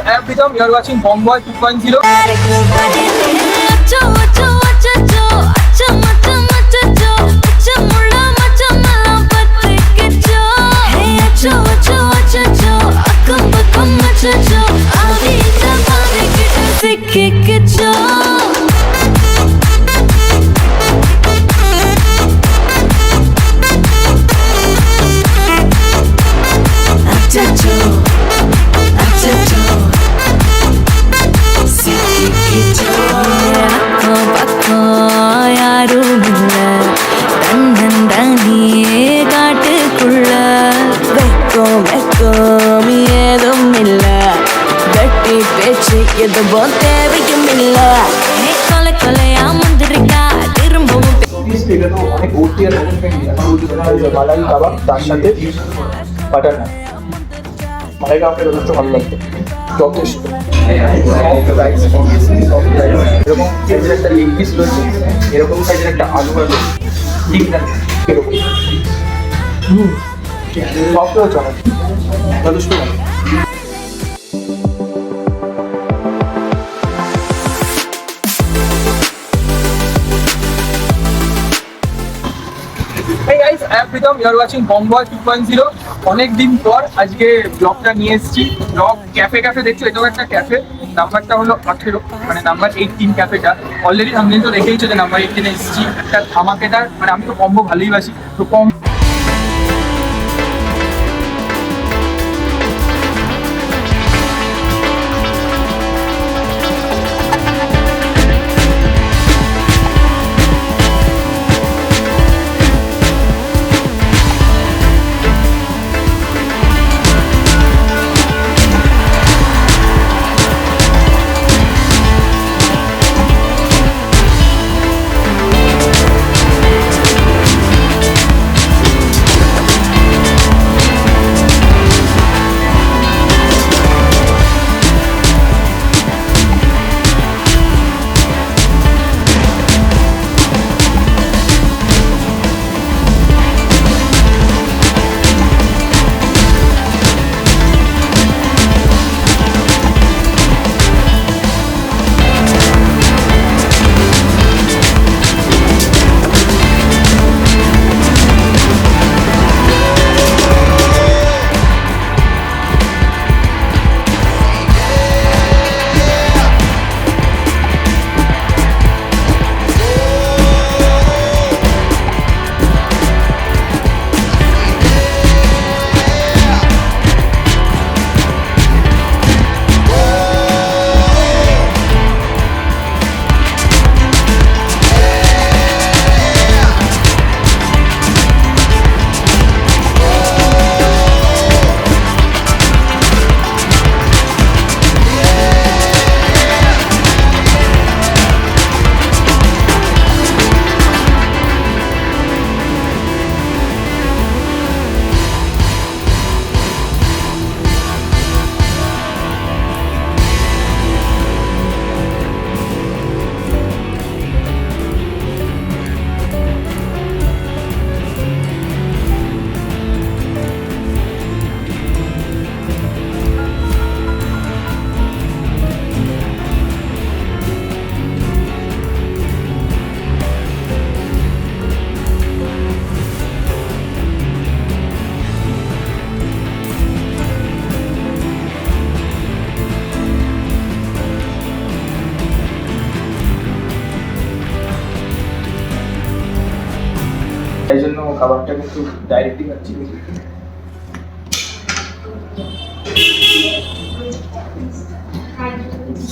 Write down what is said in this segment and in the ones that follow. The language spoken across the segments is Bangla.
I am Pritam. You are watching Bomboy 2.0. মালাই কাবাব তার সাথে বাটার নান। মালাই কাবাবটা যথেষ্ট ভালো লাগবে, যথেষ্ট এরকম সাইজের একটা লেগ পিস রয়েছে, এরকম সাইজের একটা আলু আছে, ঠিক না এরকম সফট রয়েছে অনেক, যথেষ্ট ভালো। Hey guys, I am Pritam. You are watching Bomboy 2.0. অনেক দিন পর আজকে ব্লগটা নিয়ে এসেছি। ব্লগ ক্যাফে দেখছো, এটাও একটা ক্যাফে। নাম্বারটা হলো 18, মানে নাম্বার 18 ক্যাফেটা। অলরেডি সামনে তো দেখেইছো যে নাম্বার 18 এ এসেছি। একটা ধামাকেদার, মানে আমি তো কম্বো ভালোই বাসি, তো এই জন্য খাবারটা কিন্তু ডাইরেক্টলি খাচ্ছি।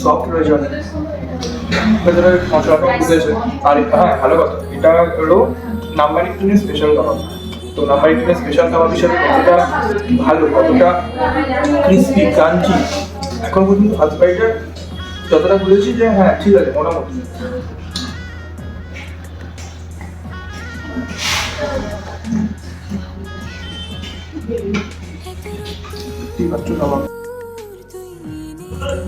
সফট রয়েছে অনেক, ভেতরে মশলাটা বুঝেছে। আর হ্যাঁ, ভালো কথা, এটা হলো নাম্বার 18 স্পেশাল কাবাব। তো নাম্বার 18 স্পেশাল কাবাব হিসেবে কতটা ভালো, কতটা ক্রিস্পি ক্রাঞ্চি, এখন পর্যন্ত ফার্স্ট বাইটে যতটা বুঝেছি যে হ্যাঁ ঠিক আছে মোটামুটি।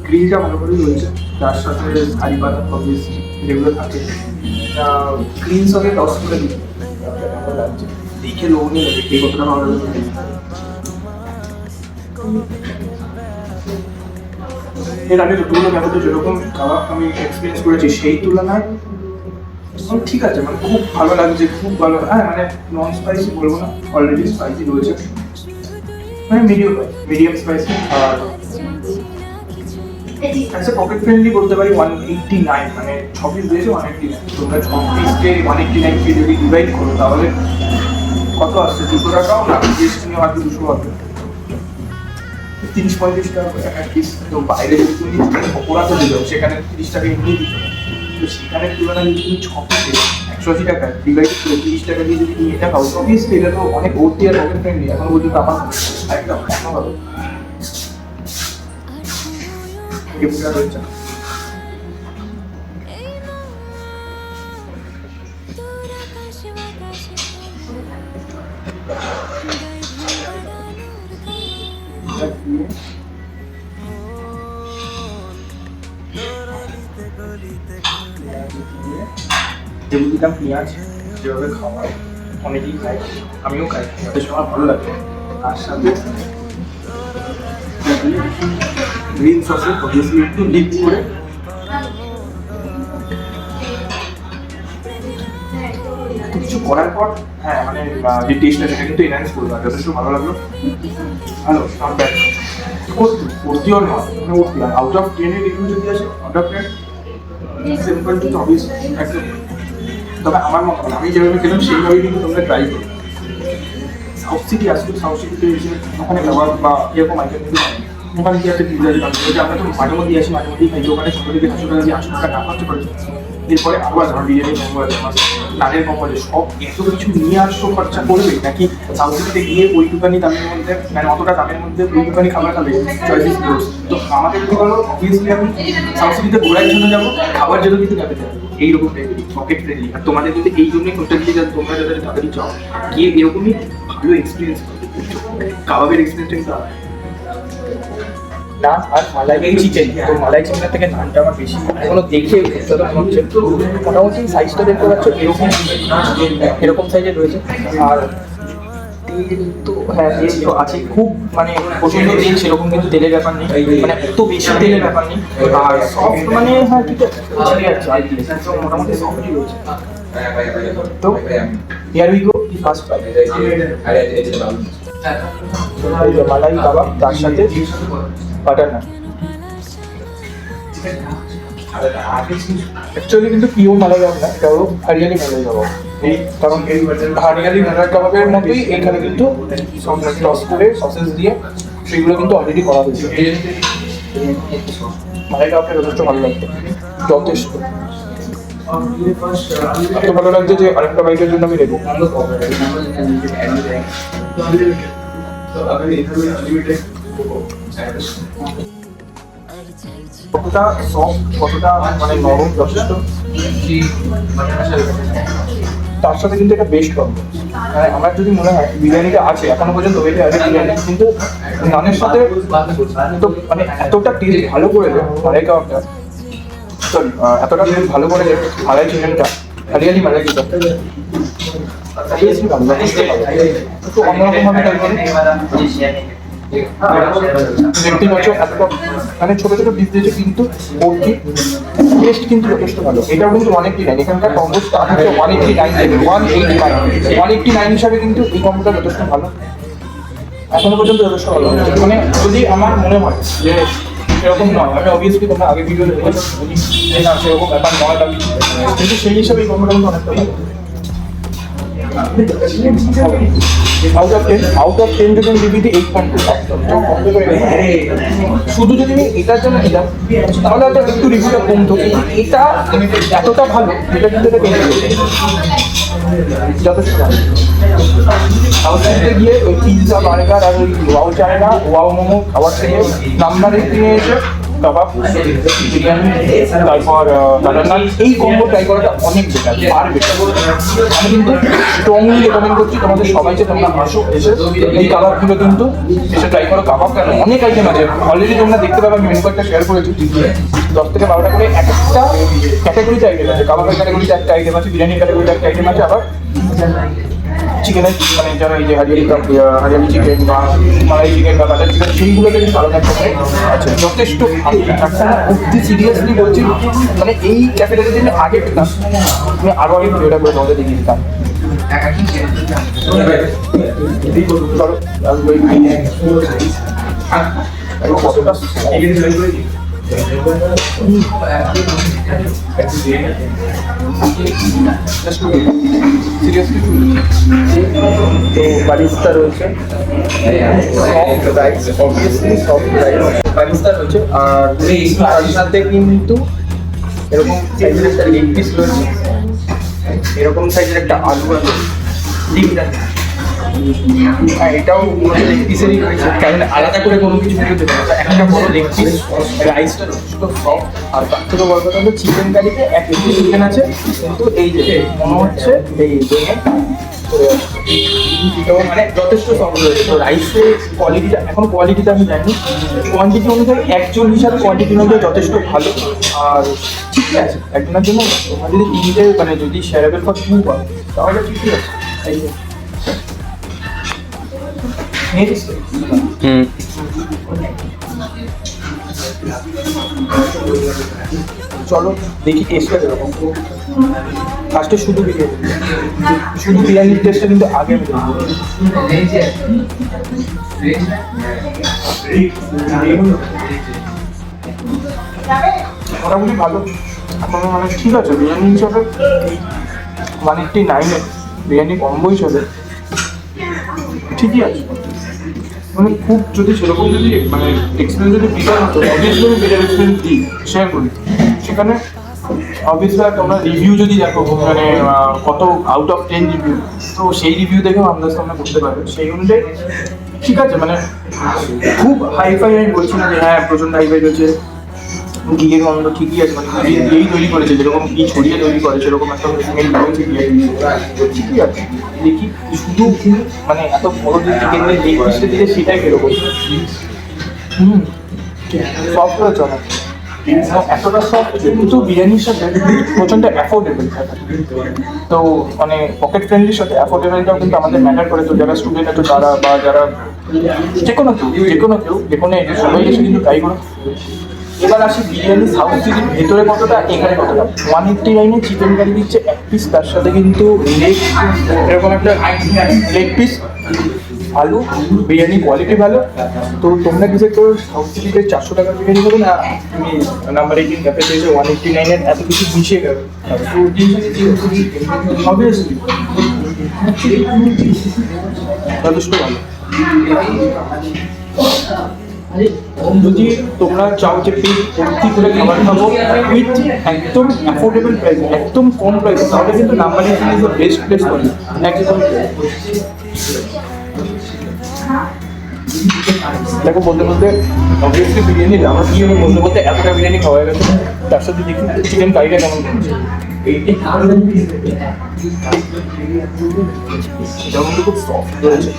গ্রিলটা ভালো করে রয়েছে, তার সাথে কারি পাতা অবভিয়াসলি যেগুলো থাকে গ্রিন সঙ্গে টস করে দিই। দেখে লোভনীয় লাগে, কে কতটা ভালো লাগে। এর আগে যতগুলো ক্যাফেতে যেরকম কাবাব আমি এক্সপিরিয়েন্স করেছি সেই তুলনায় ঠিক আছে, মানে খুব ভালো লাগছে, খুব ভালো। হ্যাঁ মানে নন স্পাইসি বলবো না, অলরেডি স্পাইসি রয়েছে, মানে মিডিয়াম স্পাইসি। আর আচ্ছা পকেট ফ্রেন্ডলি বলতে পারি 189, মানে 6 পিস দিয়েছে 189। তোমরা 6 পিসকে 189 কে যদি ডিভাইড করো তাহলে কত আসছে? 200 টাকাও না, জিএসটি নিয়ে হয়তো 200 হবে, 30-35 টাকা এক পিস। তো বাইরে যদি তুমি পকোড়া তো দিলো, সেখানে 30 টাকা এমনি দিত, তো সেখানে তুলনায় যদি তুমি 6 পিসে 180 টাকা ডিভাইড করে 30 টাকা দিয়ে যদি তুমি এটা খাও, তো অবভিয়াসলি এটা তো অনেক ভর্তি আর পকেট ফ্রেন্ডলি। এখন পর্যন্ত আমার একদম হবে গিফটটা রয়েছে। দিলাম পেঁয়াজ, যেভাবে খাওয়া অনেকেই খায়, আমিও খাই, তাদের সময় ভালো লাগে। তার সাথে গ্রিন সসে অবভিয়াসলি একটু ডিপ করে কিছু করার পর, হ্যাঁ মানে যে টেস্টটা সেটা কিন্তু এনহ্যান্স করবে, আর যথেষ্ট ভালো লাগলো। ভালো নট ব্যাড, ভর্তিও নয়, মানে ভর্তি। আর আউট অফ 10 এর রিভিউ যদি আসে, out of 10 simple to obvious একদম। তবে আমার মত আমি যেভাবে খেলাম সেইভাবেই কিন্তু তোমরা ট্রাই করো। সাউথ সিটি আসলে সাউথ সিটিতে এসে ওখানে খাবার বা এরকম আইটেম কিন্তু ওখানে কি একটা পিজা আমরা তো মাঝে মধ্যেই আসি, মাঝে মধ্যেই খাই, ওখানে সকালে থেকে 500 টাকা দিয়ে 800 টাকা না খরচ করেছে। এরপরে আবার আমার বিরিয়ানি কম্বো আছে, আমার নানের কম্বো আছে, সব এত কিছু নিয়ে আসছো খরচা করবে নাকি সাউথ সিটিতে গিয়ে ওইটুকানি দামের মধ্যে, মানে অতটা দামের মধ্যে ওইটুকানি খাবার খাবে? Choices close. তো আমাদের কি বলো, অবভিয়াসলি আমি সাউথ সিটিতে ঘোরার জন্য যাবো, খাবার জন্য কিন্তু যাবে এইরকম টাইপের পকেট ফ্রেন্ডলি। আর তোমাদের যদি এই জন্যই হোটেল দিয়ে তোমরা যাদের তাড়াতাড়ি চাও গিয়ে এরকমই ভালো এক্সপিরিয়েন্স কাবাবের এক্সপিরিয়েন্সটা কিন্তু নান আর মালাই চিকেন। তো মালাই চিকেনের থেকে নানটা আমার বেশি এখনো দেখে যত মনে হচ্ছে, মোটামুটি সাইজটা দেখতে পাচ্ছ এরকম সাইজের রয়েছে। আর তেল তো হ্যাঁ তেল তো আছে, খুব মানে প্রচন্ড তেল সেরকম কিন্তু তেলের ব্যাপার নেই, মানে এত বেশি তেলের ব্যাপার নেই। আর সফট মানে হ্যাঁ ঠিক আছে, ছেড়ে যাচ্ছে আর কি, মোটামুটি সফটই রয়েছে। তো here we go first fry, malai kebab, তার সাথে বাটার নান। অ্যাকচুয়ালি কিন্তু পিওর মালাই কাবাব না, এটা হলো হরিয়ালি মালাই কাবাব। এই কারণ এই হরিয়ালি মালাই কাবাবের মতোই এখানে কিন্তু সব টস করে সসেস দিয়ে সেগুলো কিন্তু অলরেডি করা হয়েছে। মালাই কাবাবটা যথেষ্ট ভালো লাগছে, যথেষ্ট এত ভালো লাগছে যে আরেকটা বাইকের জন্য আমি রেডি। কতটা সফট, কতটা মানে নরম, যথেষ্ট। তার সাথে কিন্তু এটা বেস্ট কম্বো। মানে আমার যদি মনে হয় বিরিয়ানিটা আছে এখনো পর্যন্ত ওইটা আছে বিরিয়ানি, কিন্তু নানের সাথে তো মানে এতটা টেস্ট ভালো করে দেয় মালাই কাবাবটা, সরি এতটা টেস্ট ভালো করে দেয় মালাই চিকেনটা, হরিয়ালি মালাই চিকেন একটু অন্যরকম ভাবে ট্রাই করে। দেখতে পাচ্ছ এতটা মানে ছোট ছোট পিস দিয়েছে, কিন্তু টেস্ট কিন্তু যথেষ্ট ভালো। এটাও কিন্তু 189, এখানকার কম্বো স্টার্ট হচ্ছে 189 থেকে 189 হিসাবে কিন্তু এই কম্বোটা যথেষ্ট ভালো, এখনো পর্যন্ত যথেষ্ট ভালো। মানে যদি আমার মনে হয় যে সেরকম নয়, আমি অবভিয়াসলি তোমরা আগে ভিডিওতে দেখেছো বলি যে না সেরকম ব্যাপার নয়, কিন্তু সেই হিসাবে এই কম্বোটা কিন্তু অনেকটা ভালো। আউট অফ 10 যদি আমি দিই 8.2, শুধু যদি আমি এটার জন্য দিলাম তাহলে হয়তো একটু রিভিউটা কমতো, কিন্তু এটা এতটা ভালো এটা কিন্তু এটা যথেষ্ট ভালো। সাউথ সিটিতে গিয়ে ওই পিৎজা বার্গার আর ওই ওয়াও চায়না ওয়াও মোমো খাবার থেকে নাম্বার 1 নিয়ে এসে কাবাব, বিরিয়ানি, তারপর বাটার নান, এই কম্বো ট্রাই করাটা অনেক বেটার, আর বেটার। আমি কিন্তু স্ট্রংলি রেকমেন্ড করছি তোমাদের সবাইকে, তোমরা আসো, এসে এই কাবাবগুলো কিন্তু এসে ট্রাই করো। কাবাব কেন, অনেক আইটেম আছে, অলরেডি তোমরা দেখতে পাবে আমি মেনু কার্ডটা শেয়ার করেছি, 10 থেকে 12টা করে এক একটা ক্যাটাগরিতে আইটেম আছে। কাবাবের ক্যাটাগরিতে একটা আইটেম আছে, বিরিয়ানির ক্যাটাগরিতে একটা আইটেম আছে, আবার চিকেনের মানে যারা এই যে হরিয়ালি চিকেন বা মালাই চিকেন বা বাটার চিকেন সেইগুলোতে কিন্তু আলাদা একটা আছে, যথেষ্ট ভালো। এখন অব্দি সিরিয়াসলি বলছি, মানে এই ক্যাফেটা যদি আমি আগে পেতাম আমি আরও আগে ভিডিওটা করে তোমাদের দেখিয়ে দিতাম। চলো কতটা তো বারিস্তা রয়েছে, বারিস্তা রয়েছে, আর তার সাথে কিন্তু এরকম সাইজের একটা লেগ পিস রয়েছে, এরকম সাইজের একটা আলু আছে, ডিমটা হ্যাঁ এটাও লেগ পিসেরই রয়েছে, কারণ আলাদা করে কোনো কিছু দিতে পারে না, একটা বড় লেগ পিস, রাইসটা যথেষ্ট সফট। আর তার থেকে বড় কথা হলো চিকেন কারিতে এক কেজি চিকেন আছে, কিন্তু এই যে মনে হচ্ছে এই মানে যথেষ্ট সফট রয়েছে। তো রাইসের কোয়ালিটিটা এখন কোয়ালিটিটা আমি জানি, কোয়ান্টিটি অনুযায়ী একজন হিসাবে কোয়ান্টিটি অনুযায়ী যথেষ্ট ভালো। আর ঠিকই আছে একজনের জন্য, তোমার যদি তিনটে মানে যদি শেয়ারেবল ফর টু হয় তাহলে ঠিকই আছে। চলো দেখি টেস্টটা কিরকম। ফার্স্টে শুধু বিরিয়ানির টেস্টটা কিন্তু আগে মোটামুটি ভালো এখন, মানে ঠিক আছে বিরিয়ানি হিসাবে 189 বিরিয়ানি কম্বো হিসাবে ঠিকই আছে। মানে খুব যদি সেরকম যদি মানে এক্সপিরিয়েন্স যদি বেটার হতো, অবভিয়াসলি আমি বেটার এক্সপিরিয়েন্স দিই শেয়ার করি। সেখানে অবভিয়াসলি তোমরা রিভিউ যদি দেখো মানে কত আউট অফ 10 রিভিউ, তো সেই রিভিউ দেখেও আমাদের সামনে করতে পারবে। সেই অনুযায়ী ঠিক আছে, মানে খুব হাইফাই আমি বলছি না যে হ্যাঁ প্রচণ্ড হাইফাই রয়েছে, ঘিয়ের গন্ধ ঠিকই আছে, মানে ঘি দিয়েই তৈরি করেছে, যেরকম ঘি ছড়িয়ে তৈরি করে সেরকম একটা স্মেল রয়েছে, ঠিকই আছে। দেখি শুধু মানে এত বড় যে চিকেন লেগ পিসটা দিলে সেটাই বেরোবো। সফট রয়েছে অনেক, এতটা সফট কিন্তু বিরিয়ানির সাথে প্রচণ্ড অ্যাফোর্ডেবল থাকে। তো মানে পকেট ফ্রেন্ডলির সাথে অ্যাফোর্ডেবলটাও কিন্তু আমাদের ম্যাটার করে। তো যারা স্টুডেন্ট আছে তারা বা যারা যে কোনো কেউ সবাই এসে কিন্তু ট্রাই করো। এবার আসি বিরিয়ানি সাউথ সিটির ভেতরে কতটা, এখানে কতটা। 189 চিকেন কারি দিচ্ছে এক পিস, তার সাথে কিন্তু লেগ এরকম একটা লেগ পিস, আলু, বিরিয়ানি কোয়ালিটি ভালো। তো তোমরা ডিসাইড করো সাউথ সিটিতে 400 টাকার বিরিয়ানি হবে না তুমি নাম্বার 18 ক্যাফেতে এসে 189 এত কিছু মিশিয়ে গেবে। তো অবভিয়াসলি যথেষ্ট ভালো। যদি তোমরা চাও যে পেট ভর্তি করে খাবার খাবো উইথ একদম অ্যাফোর্ডেবল প্রাইস, একদম কম প্রাইস, তাহলে কিন্তু number 18 is the best place for you. একদম দেখো বলতে অবভিয়াসলি বিরিয়ানি আমার কি হবে বলতে এতটা বিরিয়ানি খাওয়া গেছে, তার সাথে দেখি চিকেন কারিটা কেমন করছে। যেমন খুব সফট রয়েছে,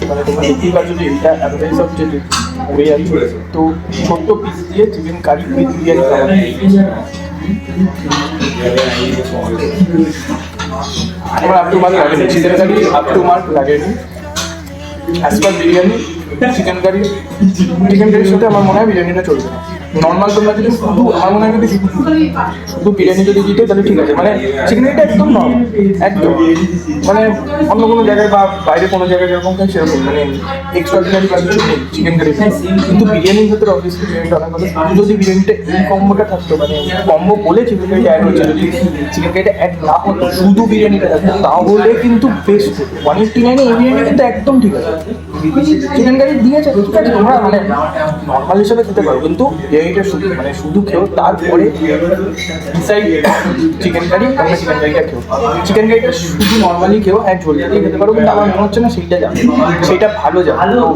মানে তোমার দেখতেই পাচ্ছ যে এটা এতটাই সফট যে হয়ে যাচ্ছে। তো ছোট্ট পিস দিয়ে চিকেন কারি উইথ বিরিয়ানি খাওয়া, আমার আপ টু মার্ক লাগেনি, chicken curry up to mark লাগেনি। অ্যাজ পার বিরিয়ানি চিকেন কারির সাথে আমার মনে হয় বিরিয়ানিটা চলবে না। নর্মাল তোমরা যদি শুধু আমার মনে হয় যদি শুধু বিরিয়ানি যদি দিতে তাহলে ঠিক আছে, মানে চিকেন কারিটা একদম নর্মাল, একদম মানে অন্য কোনো জায়গায় বা বাইরে কোনো জায়গায় যেরকম খাই সেরকম, মানে এক্সট্রাঅর্ডিনারি বা কিছু নেই চিকেন কারি। কিন্তু বিরিয়ানির ভেতরে অবভিয়াসলি বিরিয়ানিটা অনেক ভালো। শুধু যদি বিরিয়ানিটা এই কম্বোটা থাকতো, মানে কম্বো বলে চিকেন কারিটা অ্যাড হচ্ছে, যদি চিকেন কারিটা অ্যাড না হতো শুধু বিরিয়ানিটা থাকতো তাহলে কিন্তু বেস্ট। 189 এই বিরিয়ানি কিন্তু একদম ঠিক আছে। চিকেন কারি দিয়েছে ঠিক আছে, তোমরা মানে নর্মাল হিসাবে দিতে পারো, কিন্তু বিরিয়ানিটা শুধু মানে শুধু খেও, তারপরে ডিসাইড চিকেন কারি তোমরা চিকেন কারিটা খেও। চিকেন কারিটা শুধু নর্মালি খেও, এক ঝোলটা দিয়ে খেতে পারো, কিন্তু আমার মনে হচ্ছে না সেইটা যাবে, সেইটা ভালো যাবে। তো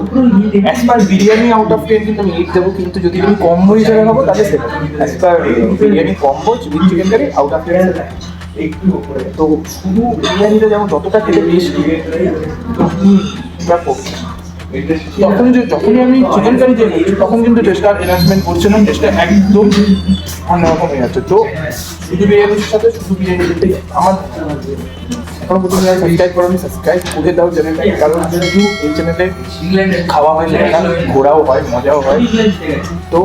as per biryani out of 10 কিন্তু আমি 8 দেবো, কিন্তু যদি তুমি কম্বো হিসাবে খাবো তাহলে সেটা as per biryani combo with chicken curry out of 10। তো শুধু বিরিয়ানিটা যেমন যতটা খেতে টেস্টি, দেখো যখনই আমি চিকেন কারি দিয়ে দিচ্ছি তখন কিন্তু টেস্টটা এনহান্সমেন্ট করছে না, টেস্টটা একদম অন্যরকম হয়ে যাচ্ছে। তো শুধু বিরিয়ানির সাথে শুধু বিরিয়ানি দিতে আমার এখনো পর্যন্ত যারা সাবস্ক্রাইব করো সাবস্ক্রাইব করে দাও চ্যানেলটাকে, কারণ শুধু এই চ্যানেলে খাওয়া হয় সেটা না, ঘোরাও হয়, মজাও হয়। তো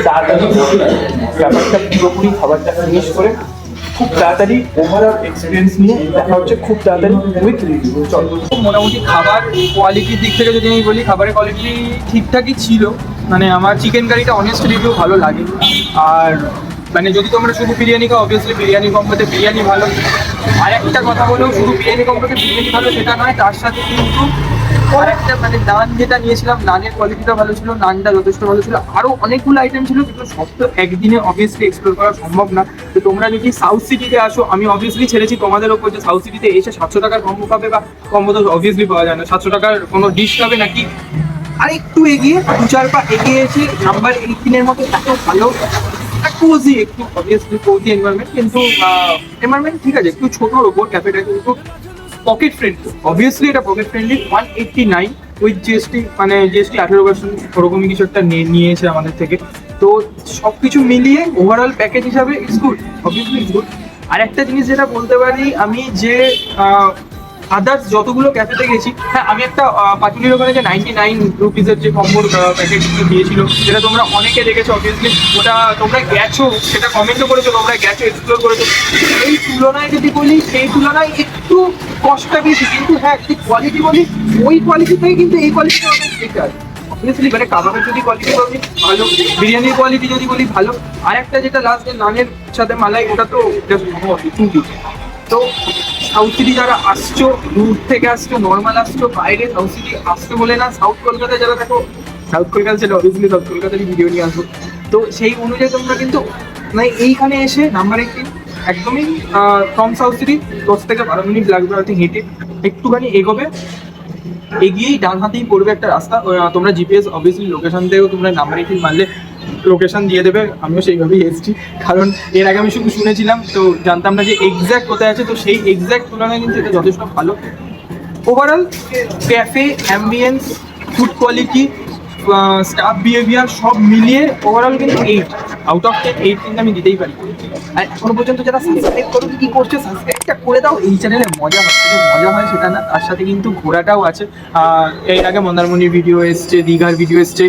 তাড়াতাড়ি ব্যাপারটা পুরোপুরি খাবারটা ফিনিশ করে খুব তাড়াতাড়ি ওভারঅল এক্সপিরিয়েন্স নিয়ে দেখা হচ্ছে খুব তাড়াতাড়ি উইথ রিভিউ। চল, মোটামুটি খাবার কোয়ালিটির দিক থেকে যদি আমি বলি, খাবারের কোয়ালিটি ঠিকঠাকই ছিল। মানে আমার চিকেন কারিটা অনেস্টলি একটু ভালো লাগে। আর মানে যদি তোমরা শুধু বিরিয়ানি খাও, অবভিয়াসলি বিরিয়ানি কম্বোতে বিরিয়ানি ভালো। আর একটা কথা বলেও শুধু বিরিয়ানি কম্বোতে বিরিয়ানি ভালো সেটা নয়, তার সাথে কিন্তু আর একটা মানে নান যেটা নিয়েছিলাম, নানের কোয়ালিটিটা ভালো ছিল, নানটা যথেষ্ট ভালো ছিল। আরও অনেকগুলো আইটেম ছিল, কিন্তু সব তো একদিনে অবভিয়াসলি এক্সপ্লোর করা সম্ভব না। তো তোমরা যদি সাউথ সিটিতে আসো, আমি অবভিয়াসলি ছেড়েছি তোমাদের ওপর যে সাউথ সিটিতে এসে 700 টাকার কম্বো পাবে, বা কম্বো তো অবভিয়াসলি পাওয়া যায় না, 700 টাকার কোনো ডিশ পাবে নাকি। আর একটু এগিয়ে 2-4 পা এগিয়ে এসে নাম্বার 18-এর মতো এত ভালো কোজি, একটু অবভিয়াসলি কোজি এনভায়রনমেন্ট, কিন্তু এনভায়রনমেন্ট ঠিক আছে, একটু ছোটোর ওপর ক্যাফেটা, কিন্তু পকেট ফ্রেন্ডলি। অবভিয়াসলি এটা পকেট ফ্রেন্ডলি। 189 উইথ জিএসটি, মানে জিএসটি 18% ওরকমই কিছু একটা নিয়েছে আমাদের থেকে। তো সব কিছু মিলিয়ে ওভারঅল প্যাকেজ হিসাবে it's good, obviously it's good. আর একটা জিনিস যেটা বলতে পারি, আমি যে আদার্স যতগুলো ক্যাফেতে গেছি, হ্যাঁ আমি একটা পাটুলির ওখানে যে 99 রুপিসের যে কম্বোর প্যাকেটগুলো দিয়েছিল, সেটা তোমরা অনেকে দেখেছো অবভিয়াসলি, ওটা তোমরা গেছো, সেটা কমেন্টও করেছো, তোমরা গেছো, এক্সপ্লোর করেছো। এই তুলনায় যদি বলি, সেই তুলনায় একটু কষ্টটা বেশি, কিন্তু হ্যাঁ যদি কোয়ালিটি বলি, ওই কোয়ালিটি থেকে কিন্তু এই কোয়ালিটি অনেক বেটার অবভিয়াসলি। মানে কাবাবের যদি কোয়ালিটি বলি ভালো, বিরিয়ানির কোয়ালিটি যদি বলি ভালো। আর একটা যেটা লাস্ট নানের সাথে মালাই, ওটা তো জাস্ট টু। তো সাউথ সিটি যারা আসছো, দূর থেকে আসছো, নর্মাল আসছো, বাইরে সাউথ সিটি আসছো বলে না, সাউথ কলকাতায় যারা দেখো, সাউথ কলকাতা সেটা অবভিয়াসলি সাউথ কলকাতারই ভিডিও নিয়ে আসবো। তো সেই অনুযায়ী তোমরা কিন্তু মানে এইখানে এসে নাম্বার 18 একদমই ফ্রম সাউথ সিটি 10 থেকে 12 মিনিট লাগবে হয়তো হেঁটে। একটুখানি এগোবে, এগিয়েই ডান হাতেই পড়বে একটা রাস্তা। তোমরা জিপিএস অবভিয়াসলি লোকেশন থেকেও তোমরা নাম্বার 18 মারলে লোকেশন দিয়ে দেবে। আমিও সেইভাবেই এসেছি, কারণ এর আগে আমি শুধু শুনেছিলাম, তো জানতাম না যে এক্স্যাক্ট কোথায় আছে। তো সেই এক্স্যাক্ট তুলনায় কিন্তু এটা যথেষ্ট ভালো। Overall cafe, ambience, food quality, staff behaviour সব মিলিয়ে ওভারঅল কিন্তু 8 আউট অফ 10, 8 কিন্তু আমি দিতেই পারি। আর এখনো পর্যন্ত যারা সাবস্ক্রাইব করো, কি করছো, সাবস্ক্রাইবটা করে দাও। এই চ্যানেলে মজা হয়, শুধু মজা হয় সেটা না, তার সাথে কিন্তু ঘোরাটাও আছে। এর আগে মন্দারমণির ভিডিও এসছে, দীঘার ভিডিও এসছে,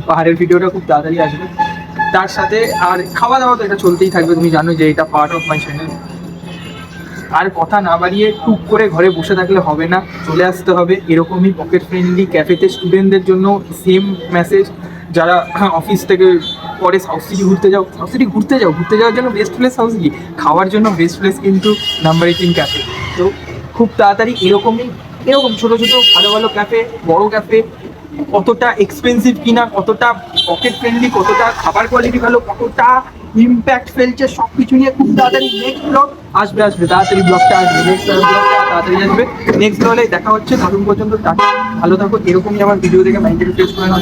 পাহাড়ের ভিডিওটা খুব তাড়াতাড়ি আসবে। তার সাথে আর খাওয়া দাওয়া তো এটা চলতেই থাকবে, তুমি জানো যে এটা পার্ট অফ মাই চ্যানেল। আর কথা না বাড়িয়ে টুক করে ঘরে বসে থাকলে হবে না, চলে আসতে হবে এরকমই পকেট ফ্রেন্ডলি ক্যাফেতে। স্টুডেন্টদের জন্য সেম মেসেজ, যারা অফিস থেকে পরে সাউথ সিটি ঘুরতে যাও, সাউথ সিটি ঘুরতে যাওয়ার জন্য বেস্ট প্লেস সাউথ সিটি, খাওয়ার জন্য বেস্ট প্লেস কিন্তু নাম্বার 18 ক্যাফে। তো খুব তাড়াতাড়ি এরকম ছোটো ছোটো ভালো ভালো ক্যাফে, বড় ক্যাফে, কতটা এক্সপেন্সিভ কিনা, কতটা পকেট ফ্রেন্ডলি, কতটা খাবার কোয়ালিটি ভালো, কতটা ইম্প্যাক্ট ফেলছে, সব কিছু নিয়ে খুব তাড়াতাড়ি নেক্সট ব্লগ আসবে তাড়াতাড়ি ব্লগটা আসবে, নেক্সট ব্লগটা তাড়াতাড়ি আসবে। নেক্সট ব্লগে দেখা হচ্ছে, তখন পর্যন্ত টাটা, ভালো থাকো। এরকমই আমার ভিডিও দেখে মাইন্ডে রিফ্রেশ করে না।